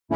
Hi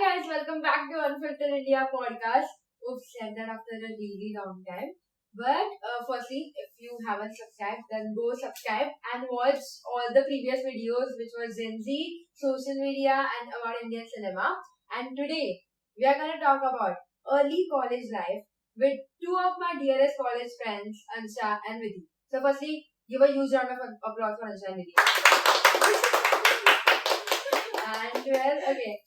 guys, welcome back to Unfiltered India Podcast. Oops, said that after a really long time. But firstly, if you haven't subscribed, then go subscribe and watch all the previous videos, which was Gen Z, social media, and about Indian cinema. And today, we are going to talk about early college life with two of my dearest college friends, Ansha and Vidhi. So, firstly, give a huge round of applause for Ansha and Vidhi. And well, okay.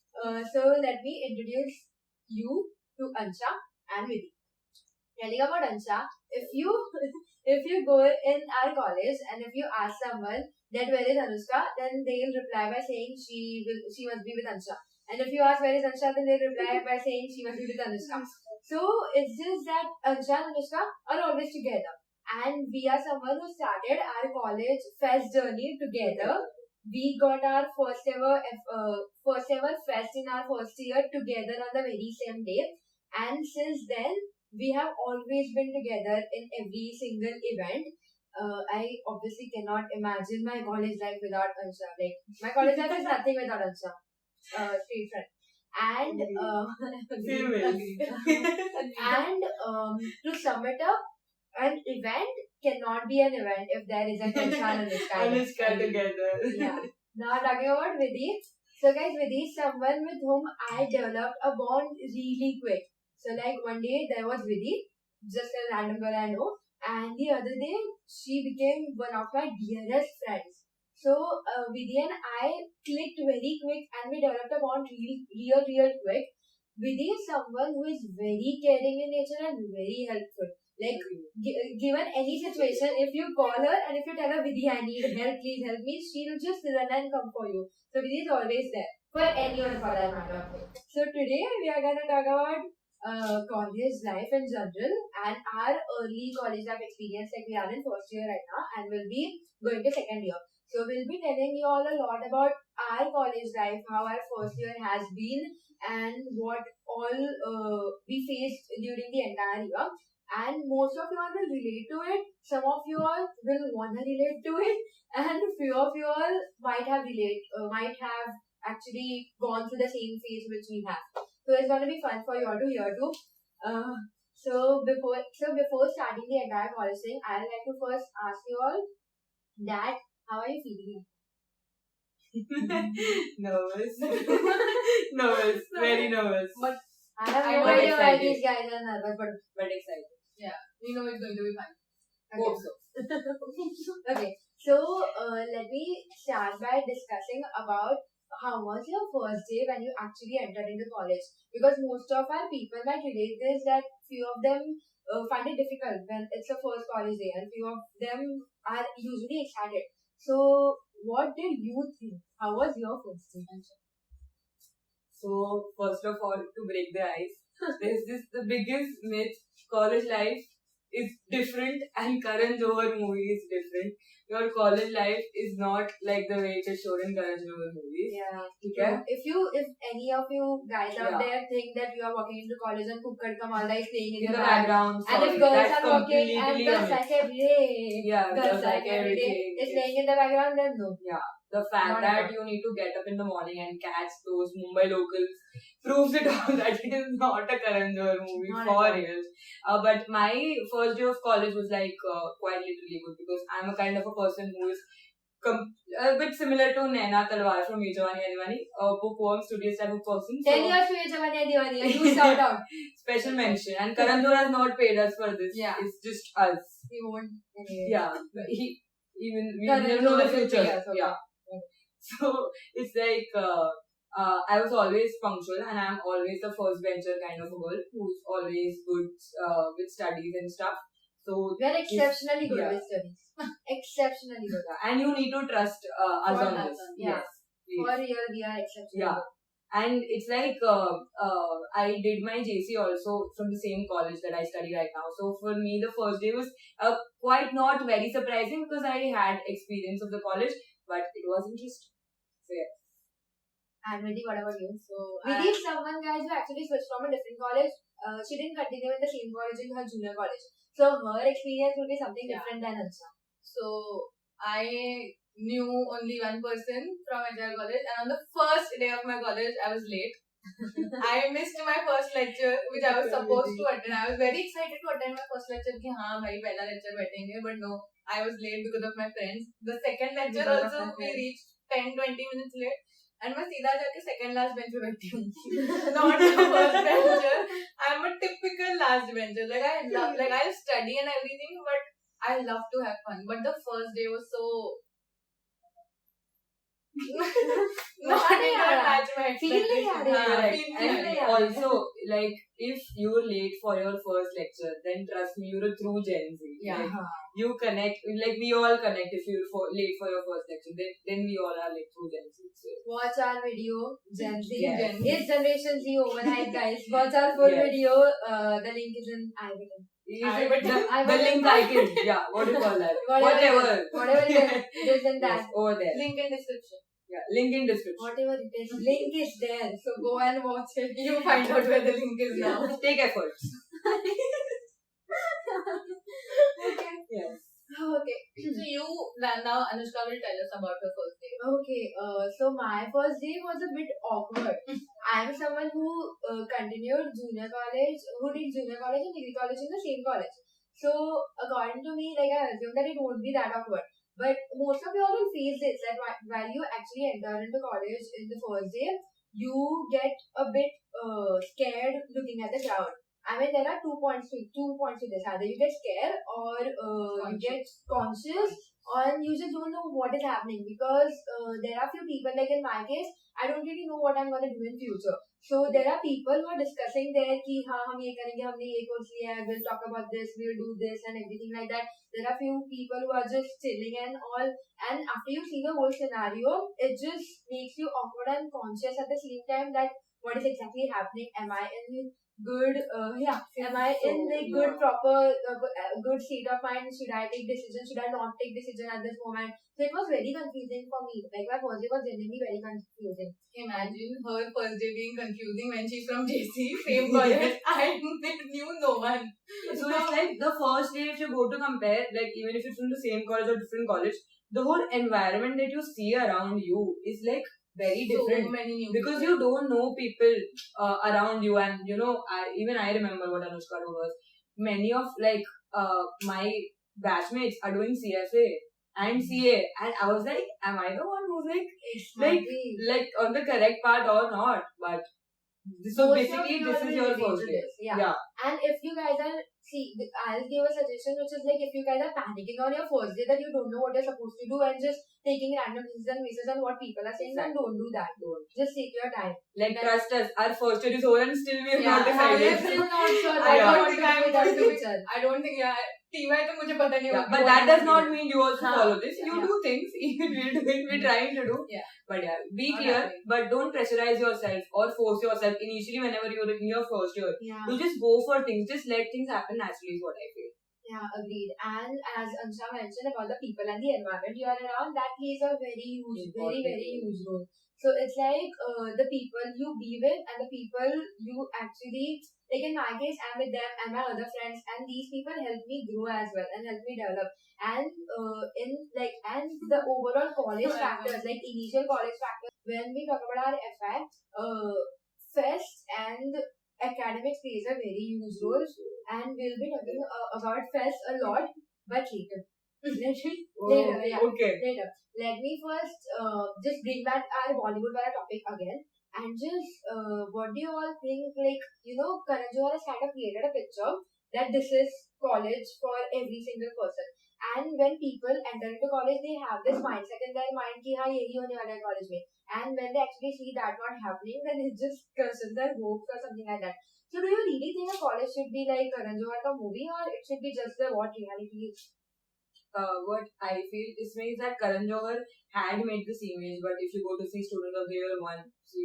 So let me introduce you to Ansha and Vidhi. Telling about Ansha, if you if you go in our college and if you ask someone that where is Anushka, then they'll reply by saying she must be with Ansha. And if you ask where is Ansha, then they'll reply by saying she must be with Anushka. So it's just that Ansha and Anushka are always together. And we are someone who started our college fest journey together. We got our first ever fest in our first year together on the very same day, and since then we have always been together in every single event. I obviously cannot imagine my college life without Ansha. Like my college life is nothing without Ansha. Straight friend. And and to sum it up, an event cannot be an event if there isn't Ansha and Anushka together. Yeah. Now talking about Vidhi. So guys, Vidhi is someone with whom I developed a bond really quick. So like one day there was Vidhi, just a random girl I know, and the other day she became one of my dearest friends. So Vidhi and I clicked very quick and we developed a bond real quick. Vidhi is someone who is very caring in nature and very helpful. Like, given any situation, if you call her and if you tell her, Vidhi, I need help, please help me, she'll just run and come for you. So, Vidhi is always there for anyone for that matter. So, today we are going to talk about college life in general and our early college life experience. Like, we are in first year right now and we'll be going to second year. So, we'll be telling you all a lot about our college life, how our first year has been, and what all we faced during the entire year. And most of you all will relate to it. Some of you all will wanna relate to it, and few of you all might have actually gone through the same phase which we have. So it's gonna be fun for you all to hear too. So before starting the entire college thing, I'd like to first ask you all that how are you feeling? Nervous. Nervous. Very nervous. But I have I'm no idea why excited. these guys are nervous, but excited. Yeah, we know it's going to be fun. okay. Hope so. Okay, so let me start by discussing about how was your first day when you actually entered into college? Because most of our people might relate this that few of them find it difficult when it's the first college day, and few of them are usually excited. So, what did you think? How was your first day? So, first of all, to break the ice, the biggest myth: college life is different and Karan Johar movie is different. Your college life is not like the way it is shown in Karan Johar movies. Yeah. Okay? If any of you guys out Yeah. there think that you are walking into college and Kukkad Kamalda is playing In in the the back, background, and if sorry, girls that's are walking and completely girls a myth. like every day, Yeah, girls like every day everything. is playing in the background, then no. Yeah, the fact Not that at all. you need to get up in the morning and catch those Mumbai locals proves it all that it is not a Karan Johar movie Not for at all. real. But my first day of college was like quite literally good because I'm a kind of a person who is a bit similar to Naina Talwar from Ye Jawani Hai Diwani, a bookworm, studious type of person. 10 years to Jamani Diwani, and you shout out. Special mention. And Karan Johar has not paid us for this. Yeah. It's just us. He won't anyway. Yeah. We Karan never know the Johar will future. pay us, okay. Yeah. So it's like I was always punctual and I'm always the first bencher kind of a girl who's always good with studies and stuff. So We are exceptionally good yeah. with studies. Exceptionally good. and you need to trust us For on us, this. yeah. Yes. Please. For real, we are exceptionally Yeah. good. And it's like I did my JC also from the same college that I study right now. So for me, the first day was quite not very surprising because I had experience of the college, but it was interesting. So yeah. And Vidhi, what about you? So Vidhi is someone, guys, who actually switched from a different college. She didn't continue in the same college in her junior college. So her experience will be something different than Ansha. So I knew only one person from entire college, and on the first day of my college, I was late. I missed my first lecture, which I was supposed to attend. I was very excited to attend my first lecture. कि हाँ भाई पहला lecture बैठेंगे, but no, I was late because of my friends. The second lecture also we reached 10-20 minutes late. And मैं सीधा जाके second last bench पे बैठी हूँ. Not the first bencher. I'm a typical last bencher. Like I study and everything, but I love to have fun. But the first day was so. No, I did not match my expectations. Correct. And also, like, if you're late for your first lecture, then trust me, you're a true Gen Z. Yeah. Like, you connect, like we all connect if you're late for your first lecture. Then we all are like true Gen Z. So. Watch our video, Gen Z. Yes. It's Generation Z overhyped, guys. Watch our full video. The link is in I button. The link icon. Yeah, what do you call that? Whatever it is in that. Yes, over there. Link in description. Yeah, link in description. Whatever it is, link is there. So go and watch it. You find out where the link is now. Take efforts. Okay. Yes. Okay. So you now Anushka will tell us about her first day. Okay. So my first day was a bit awkward. I am someone who continued junior college, who did junior college and degree college in the same college. So according to me, like I assume that it won't be that awkward. But most of you all will face this, that while you actually enter into college in the first day, you get a bit scared looking at the crowd. I mean, there are 2 points to this. Either you get scared or you get conscious, and you just don't know what is happening because there are few people, like in my case, I don't really know what I'm going to do in future. So there are people who are discussing there कि हाँ हम ये करेंगे, हमने ये course लिया है, we'll talk about this, we'll do this and everything like that. There are few people who are just chilling and all, and after you see the whole scenario, it just makes you awkward and conscious at the same time that what is exactly happening. Am I in good am I in like good proper good state of mind? Should I take decision, should I not take decision at this moment? So it was very confusing for me. Like my first day was genuinely very confusing. Imagine her first day being confusing when she's from JC, same college. I knew no one. So it's like the first day if you go to compare, like even if it's from the same college or different college, the whole environment that you see around you is like very different. So many new because people. you don't know people around you, and you know, I remember what Anushka was. Many of like my batchmates are doing CFA and CA, and I was like, am I the one who's like on the correct part or not? But so Most basically, of you this are is your related first to day. this. Yeah. And if you guys are, I'll give a suggestion which is like if you guys are panicking on your first day that you don't know what you're supposed to do and just taking random decisions based on what people are saying, then don't do that. Just take your time. Like trust us, our first year is over and still we have not I'm decided. still not sure. I don't what think to do I'm with our going to be- future. I don't think TY तो मुझे पता नहीं होगा But that does not mean you also हाँ. follow this. You Yeah. do things. We're doing. We're trying to do. Yeah. But yeah, be Not clear. happening. But don't pressurize yourself or force yourself initially whenever you're in your first year. Yeah. You just go for things. Just let things happen naturally is what I feel. Yeah, agreed. And as Ansha mentioned about the people and the environment you are around, that plays a very huge, very, very huge role. So it's like the people you be with and the people you actually, like in my case, I'm with them and my other friends, and these people help me grow as well and help me develop. And and the overall college factors, like initial college factors, when we talk about our FI, fest and academics plays a very huge role, and we'll be talking about fest a lot, but later. Okay. Later. Let me first just bring back our Bollywood topic again, and just what do you all think? Like, you know, Karan Johar has kind of created a picture that this is college for every single person. And when people enter into college, they have this mindset in their mind कि हाँ यही होने वाला है college में. And when they actually see that not happening, then it just crushes their hopes or something like that. So do you really think a college should be like Karan Johar ka movie, or it should be just the what reality is? what I feel is that Karan Johar had made this image, but if you go to see Student of the Year 1, so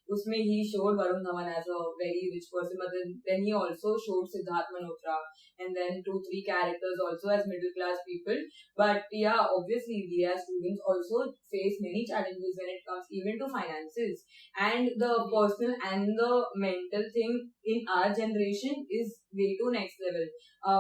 usme he showed Varun Dhawan as a very rich person, but then he also showed Siddharth Malhotra and then 2-3 characters also as middle class people. But yeah, obviously we as students also face many challenges when it comes even to finances, and the personal and the mental thing in our generation is way too next level.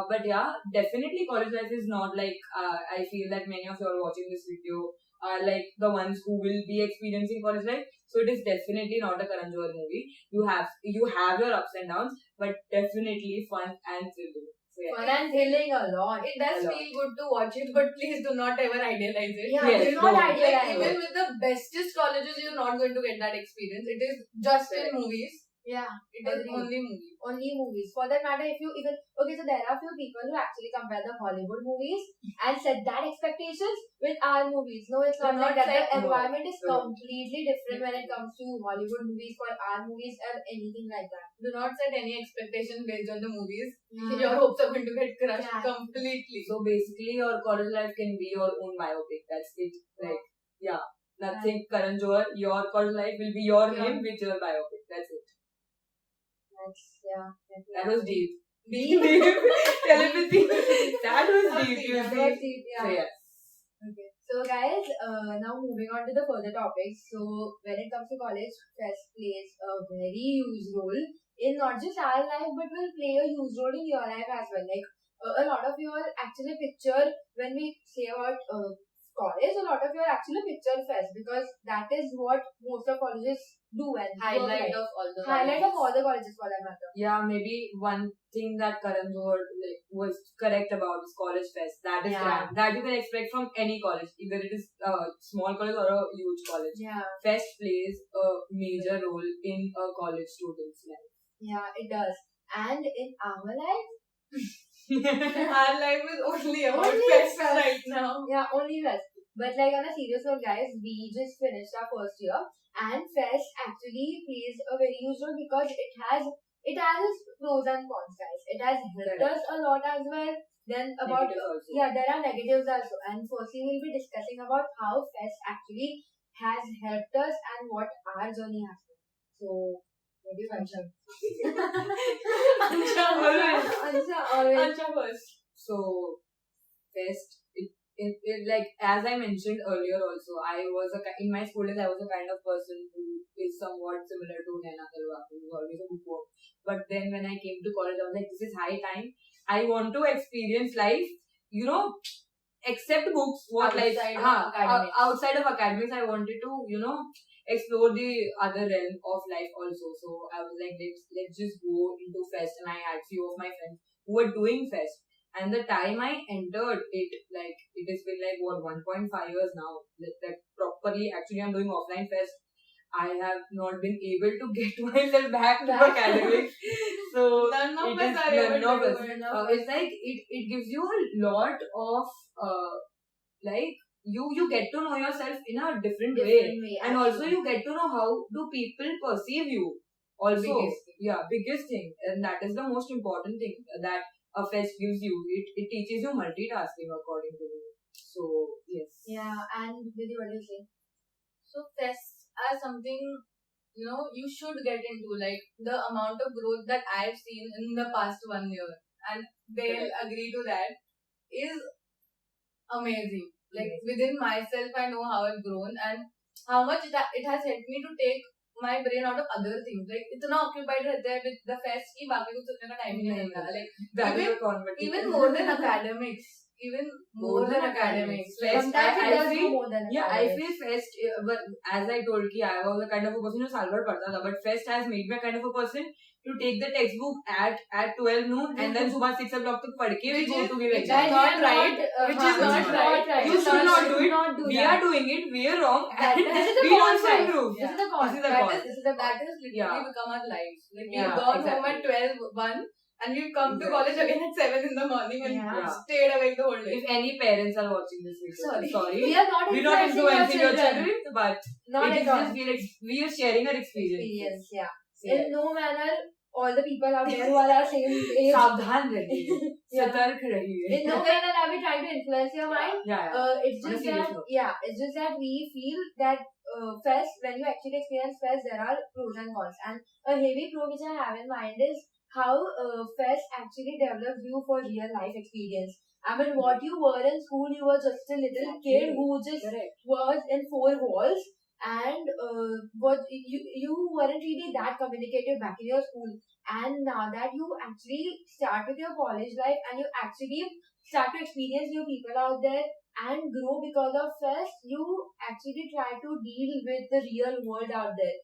But yeah, definitely college life is not like, I feel that many of you are watching this video are like the ones who will be experiencing college life. So it is definitely not a Karan Johar movie. You have your ups and downs, but definitely fun and thrilling. So yeah. Fun and thrilling a lot. It does feel good to watch it, but please do not ever idealize it. Yeah, Yes, do not don't. idealize Even it. with the bestest colleges, you're not going to get that experience. It is just in Correct. movies. Yeah, It is Agreed. only movies. only movies. For that matter, if you even okay, so there are few people who actually compare the Hollywood movies and set that expectations with our movies. No, it's not Do like not that. set- The no, environment is no. completely different when it comes to Hollywood movies for our movies or anything like that. Do not set any expectations based on the movies. Yeah. Your hopes are going to get crushed Yeah. completely. So basically, your college life can be your own biopic. That's it. Like, yeah, nothing Karan Johar. Your college life will be your Yeah. name with your biopic. That's it. That was deep. Deep. Telepathy. That was deep. You That see. was deep, yeah. So yes. Okay. So guys, now moving on to the further topics. So when it comes to college, fest plays a very huge role in not just our life, but will play a huge role in your life as well. Like a lot of you all actually picture when we say about college, a lot of you all actually picture fest because that is what most of colleges do and Highlight work of all the highlight of colleges. all the colleges for that matter. Yeah, maybe one thing that Karan Johar was correct about is college fest. That is Yeah. grand. That you can expect from any college, either it is a small college or a huge college. Yeah, Fest plays a major role in a college student's life. yeah, it does. And in our life, Our life is only about Only fest fest. right now. yeah, only fest. But like on a serious note, guys, we just finished our first year, and fest actually plays a very huge role because it has its pros and cons, guys. It has helped Correct. us a lot as well. Then about Negatives also. yeah, there are negatives also. And firstly, we'll be discussing about how fest actually has helped us and what our journey has been. So, what do you Ansha? Ansha, Always. Ansha always. Ansha first. So, fest, it like, as I mentioned earlier also, in my school days, I was a kind of person who is somewhat similar to Naina Talwar, who was always a bookworm. But then when I came to college, I was like, this is high time. I want to experience life, except books, what life, Outside of academics. outside of academics, I wanted to, explore the other realm of life also. So I was like, let's just go into fest, and I had few of my friends who were doing fest. And the time I entered it, like, it has been like, 1.5 years now, that properly, actually I'm doing offline fest. I have not been able to get myself back to academics. So None of it us is are able none of to us. do it. It's like it gives you a lot of like you get to know yourself in a different way, and also you get to know how do people perceive you. Also, Biggest thing. biggest thing, and that is the most important thing that a fest gives you. It teaches you multitasking, according to me. So yes. Yeah, and Vidhi, what do you say? So fests are something you should get into. Like the amount of growth that I've seen in the past 1 year, and they'll agree to that, is amazing. Like within myself, I know how I've grown and how much it has helped me to take my brain out of other things. Like इतना occupied रहते हैं with the fest कि बाकी कुछ सोचने का time ही नहीं मिलता. Like That is even- a competition. even more than academics. Even more than academics. Fest, Sometimes it I does feel- do more than Yeah, I academics. feel fest, but as I told ki I was a kind of a person who salvar padta tha, but fest has made me a kind of a person to take the textbook at 12 noon and then subah 6 o'clock tak padh ke we go to the Which lecture. is not right. Which is not right. You should not do it. Not do We that. are doing it. We are wrong. That- this is the we con, also guys. improve. This is the con. This is the That con. is literally Yeah. become our lives. Like Yeah, we've gone home exactly. at 12:01 and we've come to Exactly. college again at 7 in the morning and Yeah. stayed awake the whole day. If any parents are watching this video, sorry. We are not We're not influencing influencing your children, but Not it at is all. just we are sharing our experience. Experience, yeah. So, In no manner all the people out there who are our same age. सावधान रहिए, Yeah. सतर्क रहिए. In no way that I'll be trying to influence your mind. Yeah. It's On a just serious that, note. it's just that we feel that fest, when you actually experience fest, there are pros and cons. And a heavy pro which I have in mind is how fest actually develops you for real life experience. I mean, what you were in school, you were just a little kid who just was in four walls, and what you weren't really that communicative back in your school. And now that you actually start with your college life and you actually start to experience new people out there and grow because of fest, you actually try to deal with the real world out there.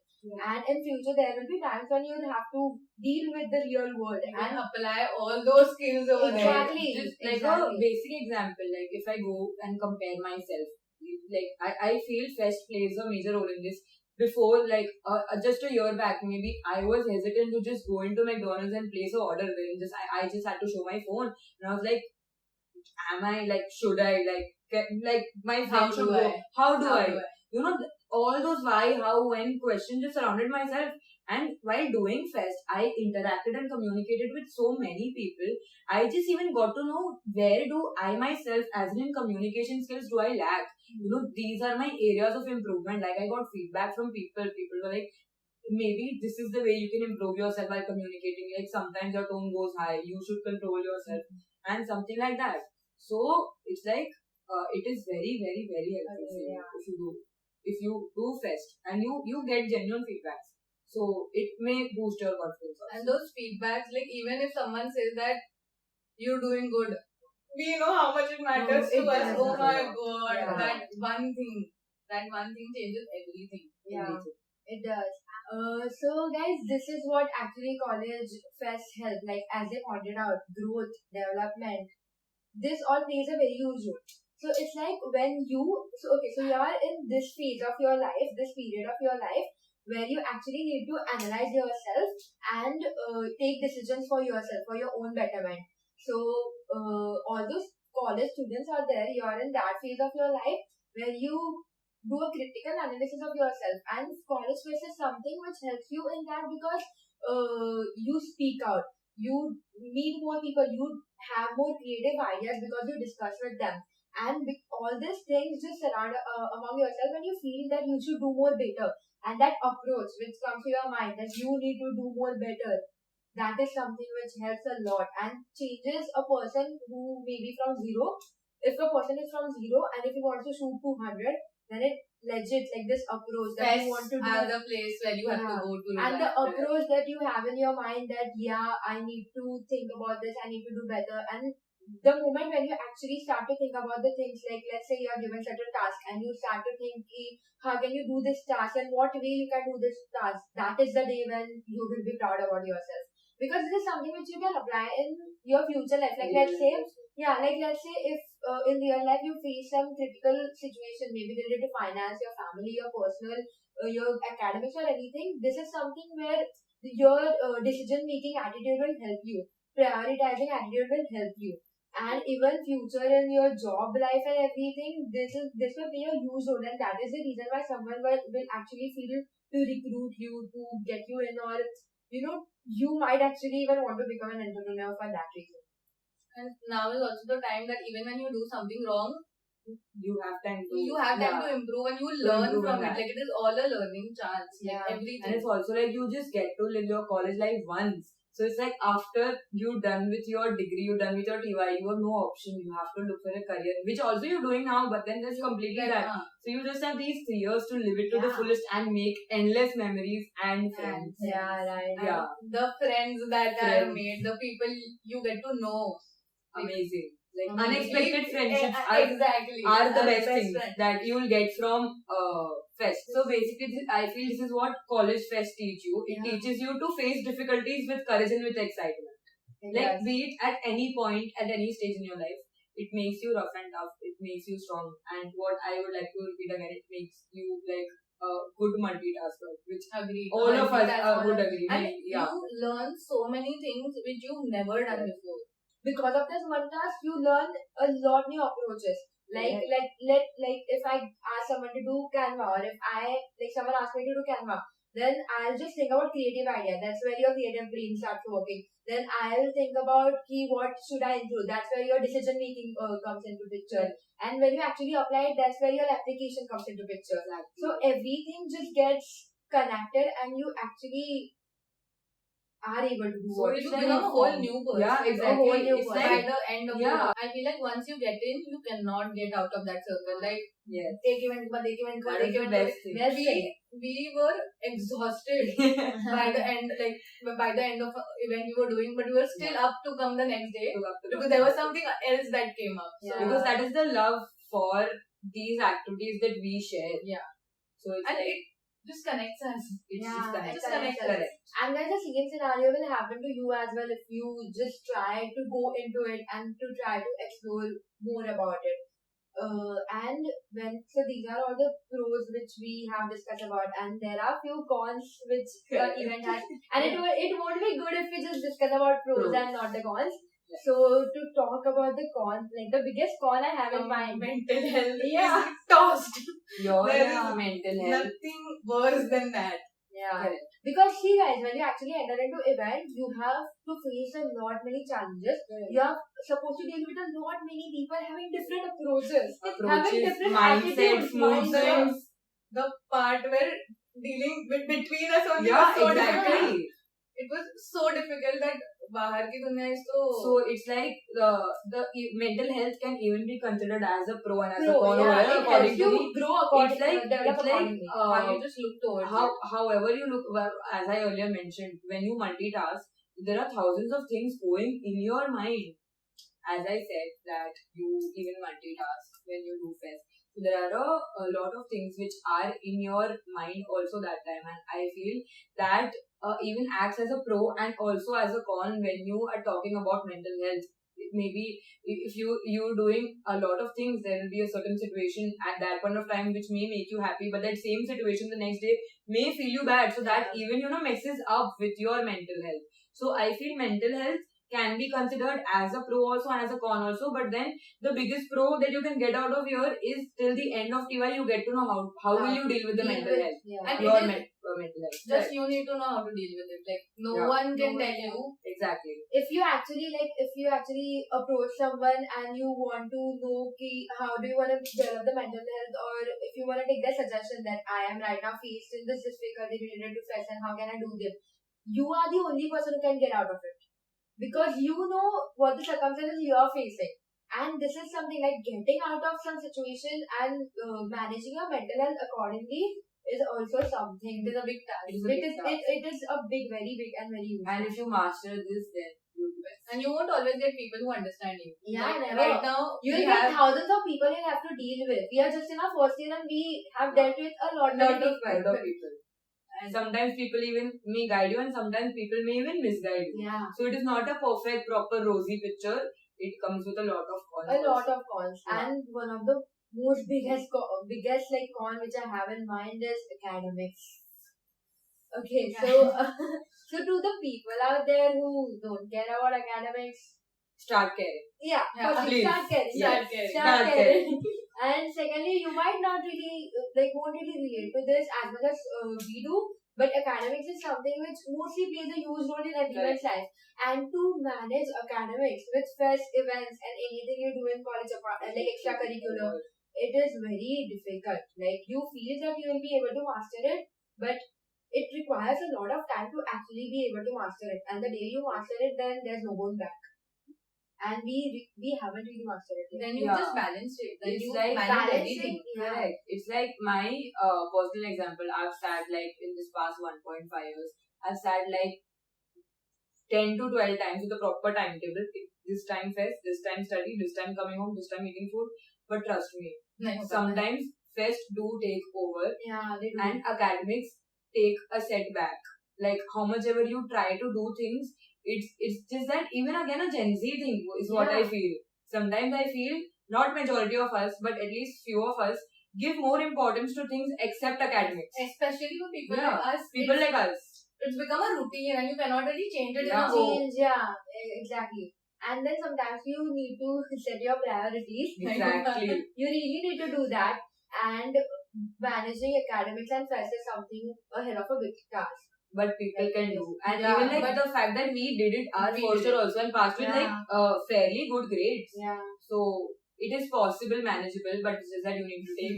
And in future, there will be times when you'll have to deal with the real world You can and apply all those skills over there. exactly, Just like exactly. a basic example, like if I go and compare myself, like I feel fest plays a major role in this. Before, like just a year back, maybe I was hesitant to just go into McDonald's and place an order. Where just I just had to show my phone, and I was like, am I like, should I like get, like my How friend should do go? I? How do How I? do I? You know, all those why, how, when questions just surrounded myself. And while doing fest, I interacted and communicated with so many people. I just even got to know where do I myself, as in communication skills, do I lack. You know, these are my areas of improvement. Like I got feedback from people. People were like, maybe this is the way you can improve yourself while communicating. Like sometimes your tone goes high. You should control yourself and something like that. So it's like it is very, very, very helpful for you if you do fest and you get genuine feedbacks. So it may boost your confidence also. And those feedbacks, like even if someone says that you're doing good, we know how much it matters to it us. does. Oh my god, Yeah. that one thing changes everything. Yeah, it does. So guys, this is what actually college fest help. Like as they pointed out, growth, development. This all plays a very huge role. So it's like when you, so you are in this phase of your life, this period of your life, where you actually need to analyze yourself and take decisions for yourself, for your own betterment. So all those college students are there, you are in that phase of your life where you do a critical analysis of yourself, and college fest is something which helps you in that because you speak out, you meet more people, you have more creative ideas because you discuss with them, and all these things just surround among yourself, and you feel that you should do more better, and that approach which comes to your mind that you need to do more better, that is something which helps a lot and changes a person who may be from zero. If a person is from zero and if he wants to shoot 200, then it legit like this approach that you want to do. Are the place where you have to Yeah. go to. And the approach that you have in your mind that I need to think about this, I need to do better. And the moment when you actually start to think about the things, like let's say you are given certain task and you start to think, how can you do this task and what way you can do this task, that is the day when you will be proud about yourself. Because this is something which you can apply in your future life. Like let's say if in real life you face some critical situation, maybe related to finance, your family, your personal, your academics or anything, this is something where your decision making attitude will help you. Prioritizing attitude will help you. And even future in your job life and everything, this will play a huge role, and that is the reason why someone will actually feel to recruit you, to get you in, or you might actually even want to become an entrepreneur for that reason. And now is also the time that even when you do something wrong, you have time to improve and you learn improve from on it. that. Like it is all a learning chance. Yeah. Like everything. And it's also like you just get to live your college life once. So it's like after you're done with your degree, you're done with your TY, you have no option. You have to look for a career, which also you're doing now, but then there's completely that. So you just have these 3 years to live it to the fullest and make endless memories and friends. Yeah, right. And Yeah. the friends that are made, the people you get to know. Amazing. Like Amazing. unexpected friendships Exactly. are the Are best things friends. that you will get from fest. So basically, I feel this is what college fest teach you. It teaches you to face difficulties with courage and with excitement. Like be it at any point, at any stage in your life, it makes you rough and tough. It makes you strong. And what I would like to repeat again, it makes you like a good multitasker, which all of us would agree. And you learn so many things which you've never done before. Because of this one task, you learn a lot new approaches. Like if I ask someone to do Canva, or if someone asks me to do Canva, Then I'll just think about creative idea. That's where your creative brain starts working. Then I'll think about what should I include. That's where your decision making comes into picture. And when you actually apply it, that's where your application comes into picture. So everything just gets connected, and you actually are able to do So what you you become a whole new person. Yeah, a exactly. whole new It's person. By like, the end of yeah. the, I feel like once you get in, you cannot get out of that circle. Like, yes. take event, but take event, That take is the event. best thing. Best thing. We were exhausted by the end, like by the end of an event we were doing, but we were still up to come the next day because there was something else that came up. So, Yeah. Because that is the love for these activities that we share. Yeah. So it's and like, it just connects us. it Yeah, just connects. it connects us. Correct. And guys, the same scenario will happen to you as well if you just try to go into it and to try to explore more about it. And so these are all the pros which we have discussed about, and there are few cons which the event has. And it won't be good if we just discuss about pros and not the cons. Yeah. So to talk about the cons, like the biggest con I have in mind. Mental health Yeah. is tossed. Your There is mental health. Nothing worse than that. Yeah. Correct. Because see guys, when you actually enter into event, you have to face a lot many challenges. Correct. You are supposed to deal with a lot many people having different approaches, having Approaches, different mindsets, attitudes, movements. The part where dealing between us only Yeah, was so difficult. exactly. It was so difficult that bahar ki dunya is so. So it's like the mental health can even be considered as a pro and as a Pro, con. yeah, Whatever, it according helps to you me, grow according, develop it's like accordingly. How you just look towards it. however you look. Well, as I earlier mentioned, when you multitask, there are thousands of things going in your mind. As I said, that you even multitask when you do fest. So there are a lot of things which are in your mind also that time, and I feel that even acts as a pro and also as a con when you are talking about mental health. Maybe if you're doing a lot of things, there will be a certain situation at that point of time which may make you happy, but that same situation the next day may feel you bad. So that even messes up with your mental health. So I feel mental health can be considered as a pro also and as a con also, but then the biggest pro that you can get out of here is till the end of TY you get to know how will you deal with the mental health. Yeah. And Your it is mental health. just you need to know how to deal with it. Like no one can tell you. Exactly. If you actually approach someone and you want to know how do you want to develop the mental health, or if you want to take their suggestion that I am right now faced in this difficulty related to stress and how can I do this, you are the only person who can get out of it. Because you know what the circumstances you are facing. And this is something like getting out of some situation and managing your mental health accordingly is also something. It is a big task. It is a big, very big and very useful. And if you master this, then you'll do best. And you won't always get people who understand you. Yeah, Like, never. right now You'll get thousands of people you'll have to deal with. We are just in our first year and we have dealt with a lot of people. And sometimes people even may guide you and sometimes people may even misguide you. Yeah. So it is not a perfect, proper, rosy picture. It comes with a lot of cons. A lot of cons. Yeah. And one of the most biggest like con which I have in mind is academics. Okay, so so to the people out there who don't care about academics, Start caring. yeah, firstly, please. start caring. Yes. Start caring. And secondly, you might not really won't really relate to this as much as we do. But academics is something which mostly plays a huge role in everyone's life. And to manage academics with fest events and anything you do in college, like extracurricular, it is very difficult. Like you feel that you will be able to master it, but it requires a lot of time to actually be able to master it. And the day you master it, then there's no going back. And we haven't really mastered it yet. Then you just balance it. Then It's you like manage balancing, everything. yeah. Correct. It's like my personal example. I've sat like in this past 1.5 years. I've sat like 10 to 12 times with a proper timetable. This time fest, this time study, this time coming home, this time eating food. But trust me, sometimes fest do take over Yeah, they do. and academics take a setback. Like how much ever you try to do things, it's just that even again a Gen Z thing is what I feel. Sometimes I feel not majority of us, but at least few of us give more importance to things except academics. Especially for people Yeah, like us. People like us. It's become a routine and you cannot really change it in a Yeah. go. Exactly. And then sometimes you need to set your priorities. Exactly. You really need to do that. and managing academics and fest is something a hell of a big task. But people can do. And Yeah, even like but the fact that we did it our we first did. year also and passed with like fairly good grades. Yeah. So it is possible, manageable, but it's just that you need to take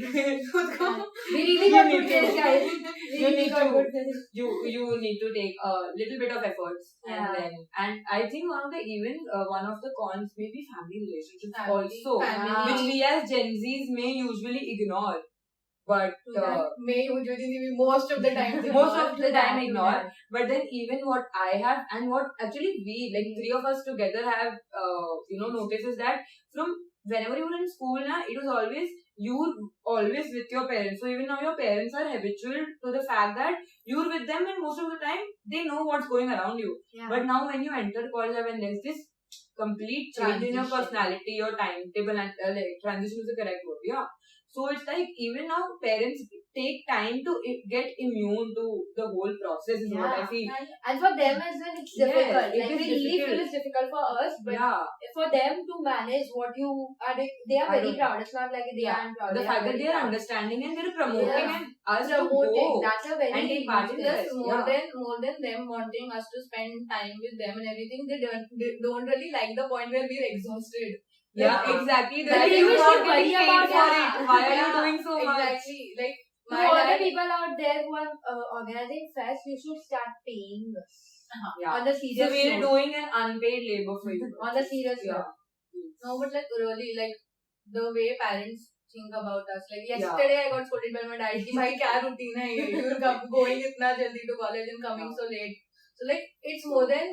We really got You good need to- grades, guys. We you really need got to- good grades. you need to take a little bit of efforts Yeah. and I think one of the cons may be family relationships Family, also, family. which we as Gen Zs may usually ignore, but may usually be most of the time. most of the time to ignore. that. But then even what I have and what actually we like three of us together have noticed is that from whenever you were in school now, it was always you were always with your parents. So even now your parents are habitual to the fact that you're with them and most of the time they know what's going around you. Yeah. But now when you enter college and there's this complete change in your Transition. personality, your timetable and transition is the correct word. Yeah. So it's like even now parents take time to get immune to the whole process is what I feel. And for them as well, it's Yes, difficult. it Like is we really difficult. feel it's difficult for us, but Yeah. for them to manage what you are doing, they are I very don't- proud. It's not like they aren't proud. The fact that very they are proud. understanding and they're promoting Yeah. and us Promoting, to go that's a very and take part in huge- this. Plus, more than them wanting us to spend time with them and everything, they don't really like the point where we're exhausted. Yeah, Like, exactly. that They're is like, what you're not worry getting paid about for that. it. Why are you Yeah, doing so much? Exactly. Like, To my all the dad, people out there who are organizing fest, you should start paying us. Yeah. On the So serious we're note. doing an unpaid labor for you. On the serious Yeah. note. no, but like really, like the way parents think about us. Like Yeah. yesterday, I got scolded by my dad. कि भाई क्या routine है ये? You're going इतना जल्दी to college and coming Yeah. so late. So like it's more than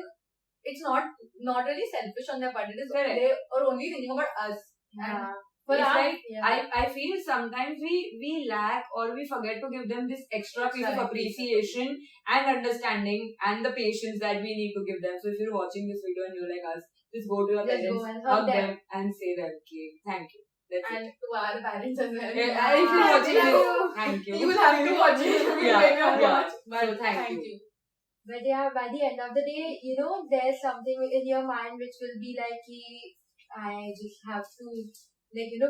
it's not really selfish on their part. It is Correct. they are only thinking about us. Yeah. For It's us, like yeah. I feel sometimes we lack or we forget to give them this extra piece of Extra appreciation and understanding and the patience that we need to give them. So if you're watching this video and you're like us, just go to your Just go parents, and hug them. and say them, okay, thank you. That's And it. to our parents as well. Yeah, if you're watching thank this, you. thank you. You will have to watch it. You will Yeah, make us yeah. watch. But So thank you. But yeah, by the end of the day, there's something in your mind which will be like, I just have to,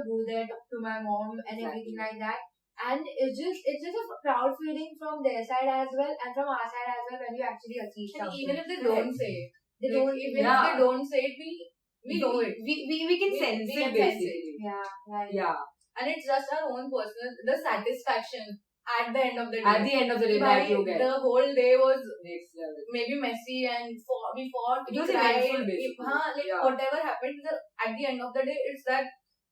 go there, talk to my mom and everything like that. And it's just a proud feeling from their side as well and from our side as well when you actually achieve And something. even if they don't say it, They like, don't even yeah. if they don't say it, we know it. We can We- sense we it can sense basically. Yeah, right. Yeah. And it's just our own personal, the satisfaction at the end of the day. At the end of the day, Bhai, that you get the whole day was next level. maybe messy and we fought, It we was cried, eventful basically. Yeah. whatever happened, at the end of the day, it's that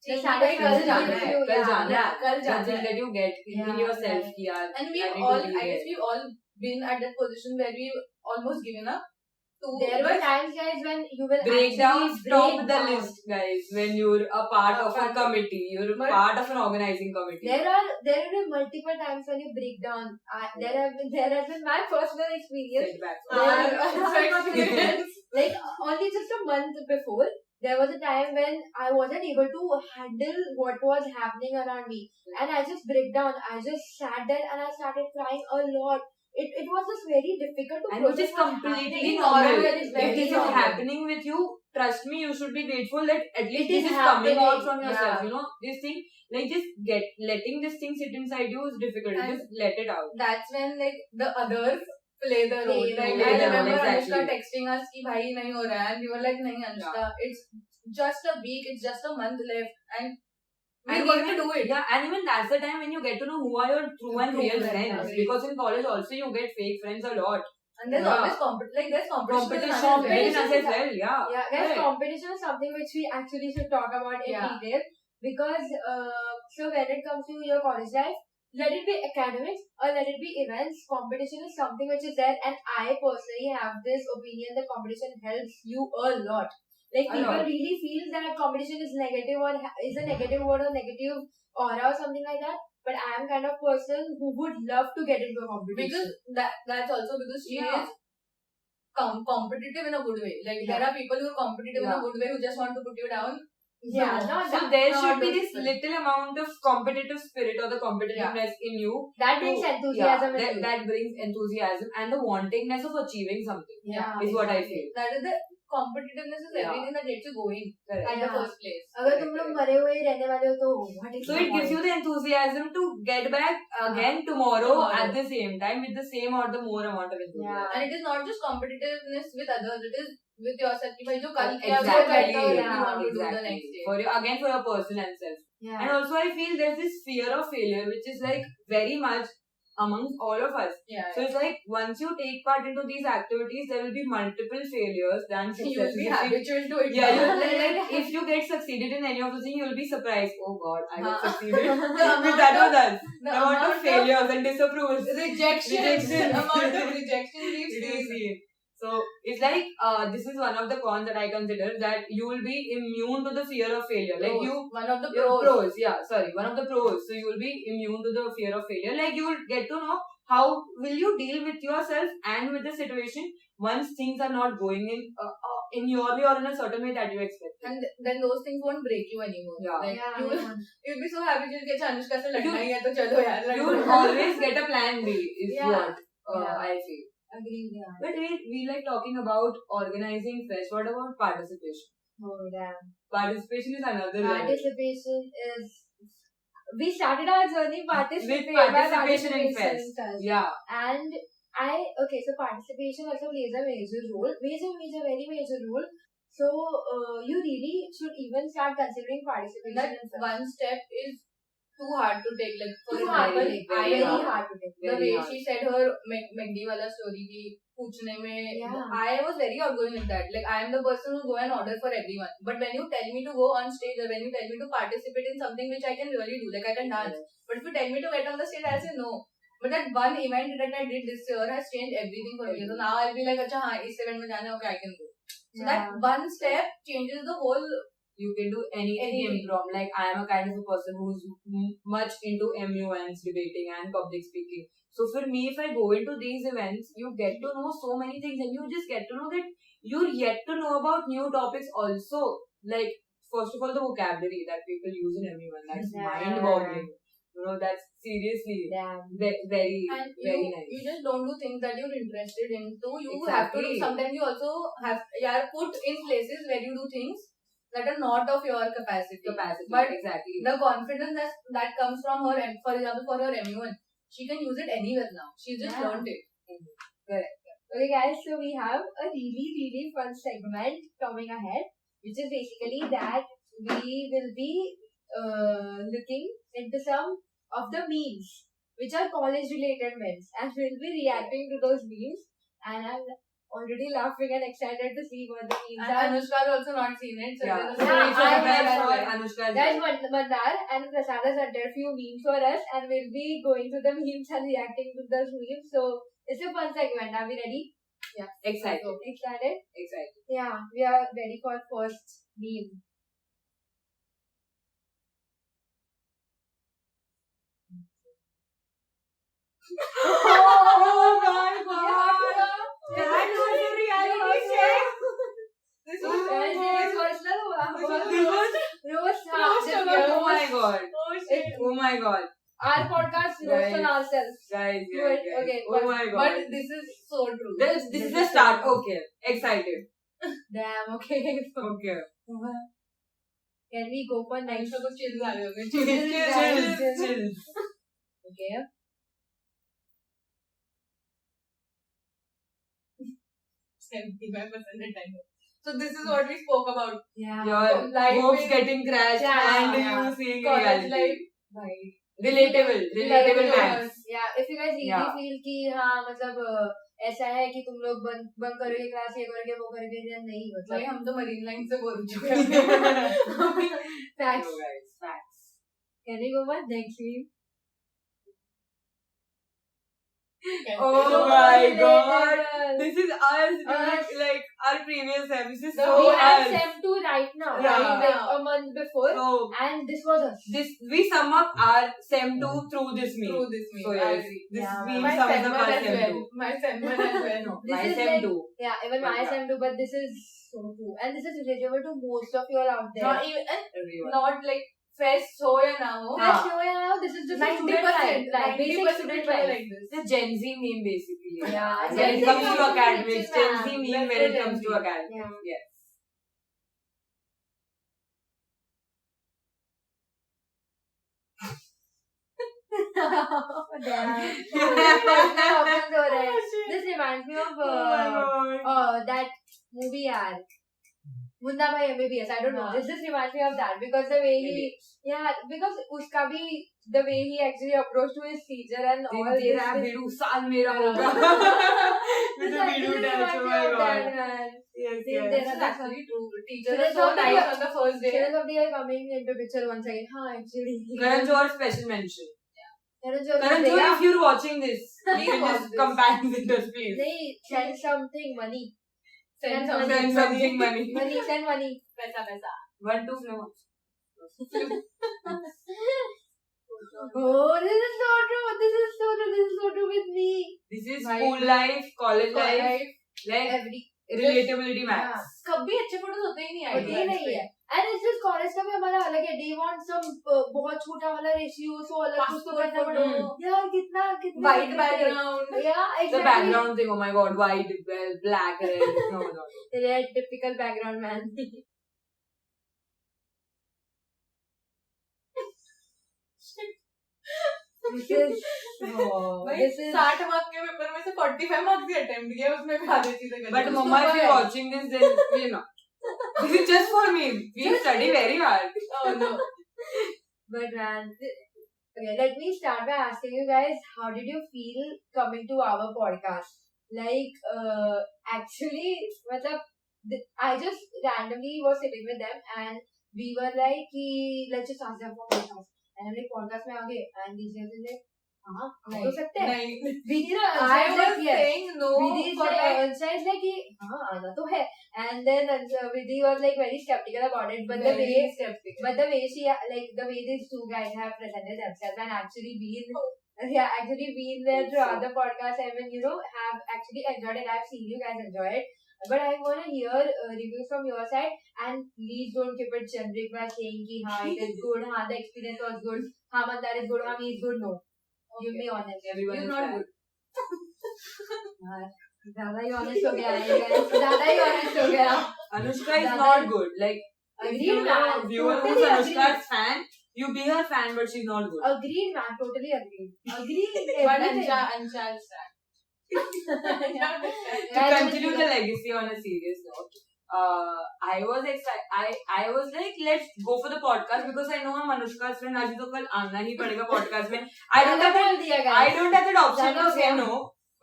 The thing that satisfaction kal jana gives hai. you, Kal yeah. jana hai. Kal The jana thing hai. that you get in Yeah, yourself. right. Yeah, And I we've need all, to be I guess there. we've all been at that position where we've almost given up. There were times, guys, when you will Breakdowns actually top break the down. list, guys. When you're a part of a But- committee, you're a but- part of an organizing committee. There will be multiple times when you break down. There has been my personal experience. Setbacks. Our experience. Like only just a month before, there was a time when I wasn't able to handle what was happening around me, and I just break down. I just sat there and I started crying a lot. It was just very difficult to And which process is what's completely happening. normal. It is If very this is normal. happening with you, trust me, you should be grateful that at least It this is is coming happening. out from yourself. Yeah. This thing, like just letting this thing sit inside you is difficult. And Just let it out. That's when like the others play the role. Like play I the role, remember exactly. Anushka texting us कि भाई नहीं हो रहा है, and we were like नहीं Anushka, it's just a week, it's just a month left, and we're going to do it. Yeah, and even that's the time when you get to know who are your true and True real friends, friends. agree. Because in college also you get fake friends a lot. And there's Yeah. always there's competition. Competition within us as yeah. well, yeah. Yeah, guys, Correct. competition is something which we actually should talk about in Yeah. detail because so when it comes to your college life, let it be academics or let it be events, competition is something which is there, and I personally have this opinion that competition helps you a lot. Like A people lot. really feel that competition is negative or is a negative word or negative aura or something like that. But I am kind of person who would love to get into a competition. Because that's also because she Yeah. is competitive in a good way. Like there are people who are competitive in a good way who just want to put you down. Yeah, No. not So that, there not should be those this people. little amount of competitive spirit or the competitiveness in you. That brings to- enthusiasm yeah, in you. that brings enthusiasm and the wantingness of achieving something. Yeah, is what I exactly. feel. That is the competitiveness is Yeah. everything that gets you going Correct. at the Yeah. first place. अगर तुम लोग मरे हुए ही रहने वाले हो तो what is So the it gives you point? the enthusiasm to get back again tomorrow Tomorrow. at the same time with the same or the more amount of enthusiasm. Yeah. And it is not just competitiveness with others, it is with yourself. कि भाई जो कल किया वो Exactly. better you Yeah, want to do the Exactly. next day. For your, again for your personal self. Yeah. And also I feel there's this fear of failure which is like very much amongst all of us. Yeah. So it's like once you take part into these activities, there will be multiple failures than You will successes. be If you- habitual to it. Yeah, now. like if you get succeeded in any of the things, you'll be surprised. Oh God, I got succeeded. The Because amount that of- was us. the The amount amount of of failures and disapprovals. rejection. Amount of rejection we've It is seen. seen. So it's like this is one of the cons that I consider, that you will be immune to the fear of failure. Like Pros. you, One of the your pros. one of the pros. So you will be immune to the fear of failure. Like you will get to know how will you deal with yourself and with the situation once things are not going in your way or in a certain way that you expect. And then those things won't break you anymore. Yeah. Like, Yeah, you'll be so happy to get Anushka se ladna hi hai to chalo yaar. You will always get a plan B. Is Yeah. what Yeah. I feel. Agreed. Yeah. But we like talking about organizing fest. What about participation? Oh damn. Participation is another level. Participation is. We started our journey With participation participation in fest. first. Yeah. And so participation also plays a major role, very major role. So you really should even start considering participation That in fest. one step is too hard to take. Like for Too example, hard to take, very I hard to take. the Very way hard. she said her McD wala story ki पूछने में, Yeah. I was very outgoing with that. Like I am the person who go and order for everyone. But when you tell me to go on stage or when you tell me to participate in something which I can really do, like I can dance. But if you tell me to get on the stage, I'll say no. But that one event that I did this year has changed everything for me. So now I'll be like, अच्छा हाँ इस event में जाना है, okay I can go. So Yeah. that one step changes the whole. You can do anything Anything. improv. Like I am a kind of a person who's much into MUNs, debating and public speaking. So for me, if I go into these events, you get to know so many things, and you just get to know that you're yet to know about new topics also. Like first of all, the vocabulary that people use in MUN, that's Yeah. mind-boggling. You know, that's seriously Damn. very And very nice. you just don't do things that you're interested in. So you have to Exactly. do. Sometimes you also are put in places where you do things that are not of your capacity. But exactly. the confidence that comes from her, and for example, for her MUN, she can use it anywhere now. She's just Yeah. learned it. Okay guys, so we have a really fun segment coming ahead, which is basically that we will be looking into some of the memes, which are college related memes, and we'll be reacting to those memes. And I'm already laughing and excited to see what the memes And are. Anushka has also not seen it. So Yeah. there's a Yeah, story I for her have as sure well. Anushka. Guys, Mandar and Prasad has entered a few memes for us, and we'll be going through the memes and reacting to those memes. So it's a fun segment. Are we ready? Excited. Excited? Excited. Yeah, we are ready for first meme. Oh my god! Yeah. That was a reality check. This Oh was my God. personal Roast roast. Oh my god. Oh shit. Oh my god. Our podcast roast on ourselves. Guys, Do guys, it. guys. Okay, Oh my god. But this is so true. This is the start. Okay. Excited. Damn. Okay. Okay. Can we go for next? Anushka को chill आ रहे होंगे. Chill. Okay. time. So this is what we spoke about. Yeah. Your Life hopes is- getting crashed Yeah, and yeah. you seeing College reality. life. Right. Relatable max. Yeah. If you guys really Yeah. feel कि हाँ मतलब ऐसा है कि तुम लोग बंद करोगे क्लास ये करोगे वो करोगे then नहीं भाई मतलब. हम तो मरीन लाइन से बोल चुके हैं. Facts. So guys, facts. Can we go for next meme? Oh my god. Relatable. This is us, dude. Us. Like our previous sem. This is No, so We have us. SEM 2 right now. Yeah. Right? Like a month before. So And this was us. this we sum up our sem 2 through this meme. Through this meme. So I yes, agree. this Yeah, meme My sums sem up one our as sem well. 2. My sem one as well. No, This my is sem like- 2. Yeah, even my Yeah. SEM 2, but this is so true. And this is relatable to most of you all out there. Not even, and Everyone. not like fest हो या ना हो, Let's show you now. This is just a student life. 90%, Like, basic 90% student people are life. like this. The Gen Z meme basically. Yeah, When Gen it Z comes to meme, academics, Gen Z ma'am. meme That's when the it Gen comes Z. to academics. Yeah. Yes. Damn. Personal options हो रहे हैं. shit. This reminds me of Oh my god. that movie yaar. Munna Bhai MBBS. I don't know. हाँ. This reminds me of that because the way he, yeah, because uska bhi the way he actually approached to his teacher and all दिन this. तेरा बिडू साल मेरा होगा. With the This bidu reminds dance. Oh me my of that, god. man. Yes, Din yes. tera This is actually true. Teachers So are so let's nice talk on the first day. Children of the Year coming into picture once again. Actually. Karan Johar special mention. Karan Johar. Karan Johar, if you're watching this, Please you can watch just this. compare with us, please. Nahi, send something money. Send Send something money. Money, send money. पैसा. 1, 2, no. Oh, this is so true. This is so true. This is so true with me. This is Right. school life, college life, like Every relatability max. कभी अच्छे photos होते ही नहीं होते ही आए. नहीं है. And it's just college का भी हमारा अलग है. They want some बहुत छोटा वाला ratio, so अलग कुछ तो करना Passport पड़ेगा. photo. यार कितना कितना White background. Yeah, The exactly. background thing, oh my god, white, black, red. No. Red, typical background man. This is भाई this is 60 मार्क्स के पेपर में से 45 मार्क्स ही अटेम्प्ट किया, उसमें भी आधी चीजें गलत. But mama, if you're watching this, then we're not. This is just for me. We study very hard. Oh no. but man. Okay, let me start by asking you guys, how did you feel coming to our podcast? Like, actually, matlab, I just randomly was sitting with them and we were like, कि let's just ask them for podcast. And हम like podcast में आ गए and these guys were like, हाँ, आ तो सकते हैं. नहीं. Vidhi na, I Ansha is was like, yes. saying no Vidhi is for like, like Ansha is like, कि हाँ, आना तो है. And then Vidhi was like very skeptical about it, but the very way skeptical. But the way the way these two guys have presented themselves and actually been there throughout the podcast, I mean, have actually enjoyed it. I've seen you guys enjoy it. But I want to hear reviews from your side, and please don't keep it generic by saying ki हाँ it is good, हाँ the experience was good, हाँ Mandar is good, हाँ me is good. No, give me honest. Everyone You're is not bad. good. ज़्यादा ही honest हो गया है guys. ज़्यादा ही honest हो गया. Anushka is Zyada not good. Like, if Agreed, you're a man. viewer who's Totally Anushka's fan, you be her fan, but she's not good. Agreed, man. Totally agreed. Agreed. But Everything. Ansha is sad. To continue the legacy on a serious note, I was excited. I was like, let's go for the podcast because I know I'm Anushka's friend. आज तो कल आना ही पड़ेगा podcast में. I don't have बोल दिया I guys. don't have that option ज़्यादा to हो say गया. no.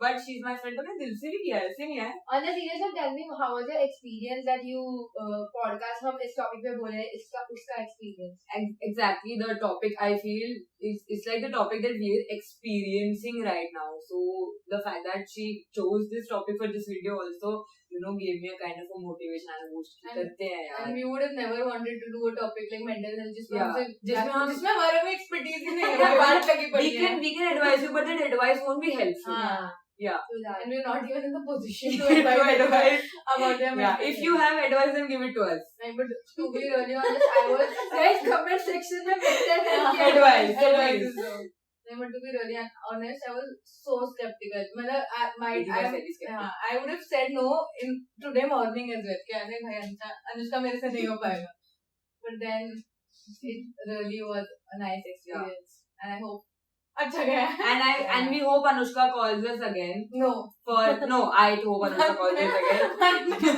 But she's my friend. तो मैं दिल से भी किया है, ऐसे नहीं है. On a serious note, tell me how was your experience that you podcast हम इस topic पे बोले इसका उसका experience. Exactly the topic I feel is like the topic that we're experiencing right now. So the fact that she chose this topic for this video also, gave me a kind of a motivation and a boost. करते हैं यार. And we would have never wanted to do a topic like mental health जिसमें हमारे में expertise ही नहीं है. हमारी बात लगी पड़ी है. we can advise you, but that advice won't be helpful. हाँ. Yeah. So that. And we're not even in the position to To advise advise. about them. Yeah. If you have advice, then give it to us. But to be really honest, I was Guys, comment section में mental health की Advice. advice is wrong. But to be really honest, I was so skeptical. I would have said no in today morning as well. कि अरे भाई अनुष्का मेरे से नहीं हो पाएगा. But then it really was a nice experience, and I hope अच्छा गया. And we hope Anushka calls us again. No. I hope Anushka calls us again. No.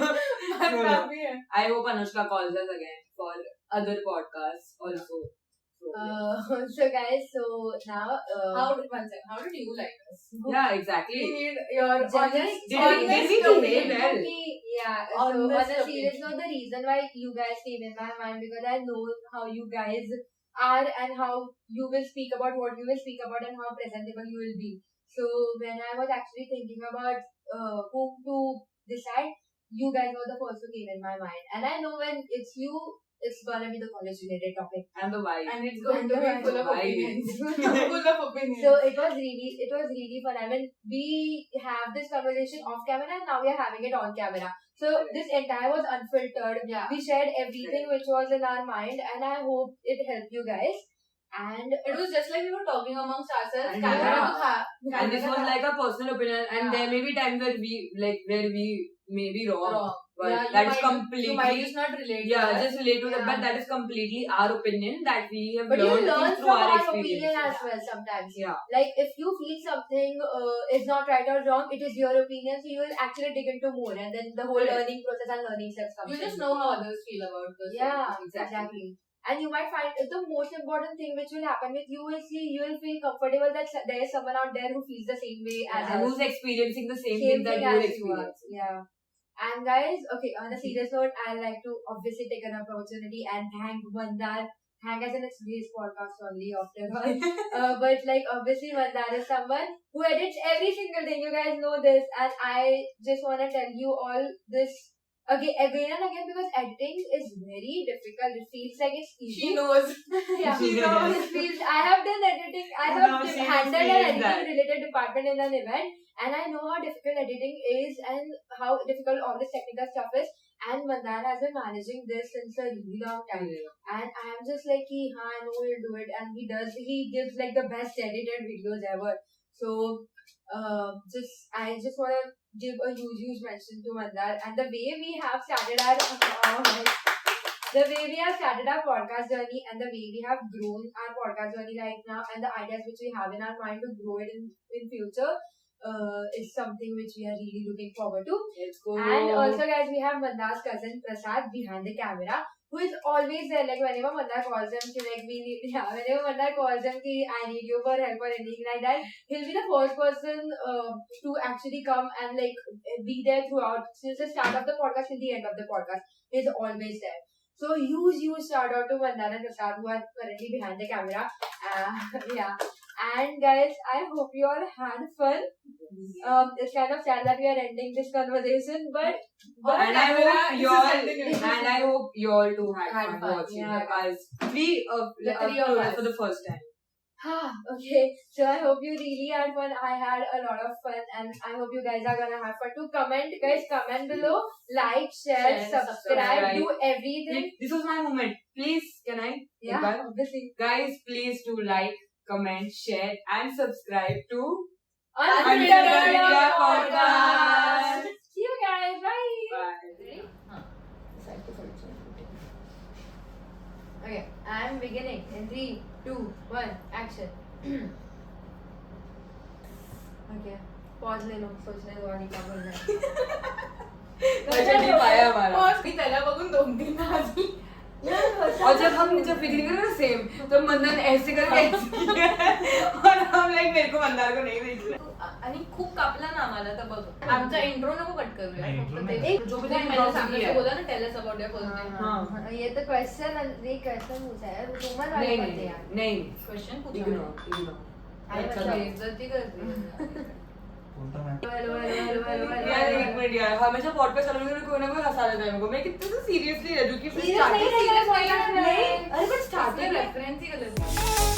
काफी है. I hope Anushka calls us again for other podcasts also. So guys, so now How did you like us? Yeah, exactly. We need your honest. Did we do very well? Yeah, so Honest on a serious opinion. note, the reason why you guys came in my mind because I know how you guys are and how you will speak about what you will speak about and how presentable you will be. So when I was actually thinking about whom to decide, you guys were the first who came in my mind. And I know when it's you, it's gonna be the college related topic. And the vibe. And it's going to be full of Why? opinions. Full of opinions. So it was really fun. I mean, we have this conversation off camera and now we are having it on camera. So this entire was unfiltered. Yeah. We shared everything which was in our mind, and I hope it helped you guys. And it was just like we were talking amongst ourselves. And Camera yeah. to tha. And this was like a personal opinion, and Yeah. there may be times where we may be wrong. But Yeah, that is you completely might just not relate. to yeah, that. just relate to that. Yeah. But that is completely our opinion that we have but you learned learn through from our our experience. opinion as well sometimes. Yeah. Like if you feel something is not right or wrong, it is your opinion, so you will actually dig into more, and then the whole Right. learning process and learning steps comes. You in. just know how others feel about this. Yeah, Exactly. exactly. And you might find the most important thing which will happen with you is you will feel comfortable that there is someone out there who feels the same way as And us. who's experiencing the same Same thing that thing you are as you are. experiencing. Yeah. And guys, okay, on a serious note, I'd like to obviously take an opportunity and thank Mandar. Thank as in it's his podcast only after all. But like obviously Mandar is someone who edits every single thing. You guys know this, and I just want to tell you all this again and again because editing is very difficult. It feels like it's easy. She knows. Yeah, She no, knows. it feels. I have done editing. I No, have she handled an experienced that. editing related department in an event, and I know how difficult editing is and how difficult all this technical stuff is. And Mandar has been managing this since a really long time, and I am just like, I know he'll do it, and he does. He gives like the best edited videos ever. So, I just want to give a huge mention to Mandar, and the way we have started our the way we have started our podcast journey and the way we have grown our podcast journey right now and the ideas which we have in our mind to grow it in future is something which we are really looking forward to. Let's go. And also guys, we have Mandar's cousin Prasad behind the camera, who is always there. Like whenever Mandar calls him, whenever Mandar calls him, I need you for help or anything like that, he'll be the first person to actually come and like be there throughout since the start of the podcast till the end of the podcast. He's always there. So huge shout out to Mandar and Prasad who are currently behind the camera. Yeah. And guys, I hope you all had fun. It's kind of sad that we are ending this conversation, but and I hope you all too had fun watching yeah. us three three of us for the first time. Okay, so I hope you really had fun. I had a lot of fun, and I hope you guys are gonna have fun too. Comment below, like, share, subscribe, do everything. This was my moment. Please, can I? Yeah, obviously. Guys, please do like, comment, share, and subscribe to Unfiltered Podcast. See you guys. Bye. Bye. Ready? Okay, I'm beginning in 3, 2, 1, action. Okay, pause ले लो सोचने दो आगे क्या बोलना है. अच्छा नहीं पाया हमारा. और भी त्याला बघून 2-3 वाजली. और जब फिक्र करें ना सेम तो मंदन ऐसे करके ऐसे किया और हम लाइक मेरे को मंदार को नहीं देखना. आणि खूप कापला ना आम्हाला तर बघ आमचा इंट्रो नको कट करूया नाही, फक्त intro ते नाही. जो भी नाही, मैंने intro सामने किया से है. बोला ना tell us about your first day. हाँ. ये तो क्वेश्चन पूछा है रोमन वाले नहीं करते यार. नहीं क्वेश्चन पूछा इग्नोर अरे अच्छा मतलब था. बेइज्जती करती है. कोणता मॅम? यार एक मिनट यार हमेशा पॉडकास्ट चालू में कोई ना कोई हंसा देता है मेरे को. मैं कितने तो सीरियसली रह चुकी Serious नहीं रहेगा podcast में. अरे बट स्टार्टिंग रेफरेंस ही गलत है.